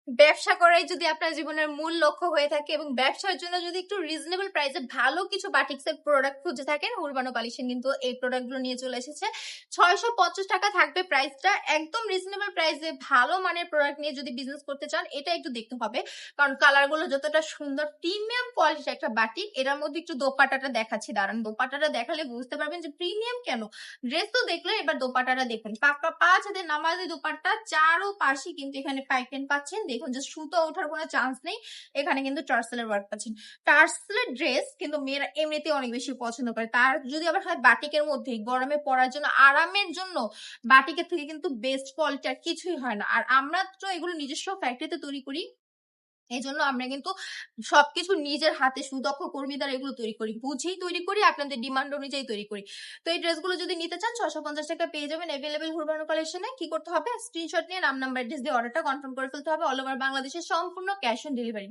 ব্যবসা করাই যদি আপনার জীবনের মূল লক্ষ্য হয়ে থাকে এবং ব্যবসার জন্য যদি একটু রিজনেবল প্রাইসে ভালো কিছু বাটিক্সের প্রোডাক্ট খুঁজে থাকেন, উরবানো কালেকশন কিন্তু এই প্রোডাক্টগুলো নিয়ে চলে এসেছে। 650 টাকা থাকবে প্রাইসটা, একদম রিজনেবল প্রাইসে ভালো মানের প্রোডাক্ট নিয়ে যদি বিজনেস করতে চান এটা একটু দেখতে হবে, কারণ কালারগুলো যতটা সুন্দর, প্রিমিয়াম কোয়ালিটির একটা বাটিক। এটার মধ্যে একটু দোপাট্টাটা দেখাচ্ছি, দাঁড়ান দোপাট্টাটা দেখালে বুঝতে পারবেন যে প্রিমিয়াম কেন। ড্রেস তো দেখলেন, এবার দোপাট্টাটা দেখুন, পাকা 5 হাতের নামাজি দোপাট্টা, চারো পাশে কিন্তু এখানে পাইপেন পাচ্ছেন। দেখুন যে সুতো ওঠার কোনো চান্স নেই, এখানে কিন্তু টার্সেলের ওয়ার্ক পাচ্ছেন। টার্সেলের ড্রেস কিন্তু মেয়েরা এমনিতেই অনেক বেশি পছন্দ করে, তার যদি আবার হয় বাটিকের মধ্যে গরমে পরার জন্য, আরামের জন্য, বাটিকের থেকে কিন্তু বেস্ট কোয়ালিটি আর কিছুই হয় না। আর আমরা তো এগুলো নিজস্ব ফ্যাক্টরিতে তৈরি করি, এই জন্য আমরা কিন্তু সবকিছু নিজের হাতে সুদক্ষ কর্মী দ্বারা এগুলো তৈরি করি, বুঝেই তৈরি করি, আপনাদের ডিমান্ড অনুযায়ী তৈরি করি। তো এই ড্রেসগুলো যদি নিতে চান 650 টাকা পেয়ে যাবেন অ্যাভেলেবেল হুরবানো কালেকশনে। কি করতে হবে, স্ক্রিনশট নিয়ে নাম নাম্বার অ্যাড্রেস দিয়ে অর্ডারটা কনফার্ম করে ফেলতে হবে। অল ওভার বাংলাদেশের সম্পূর্ণ ক্যাশ অন ডেলিভারি।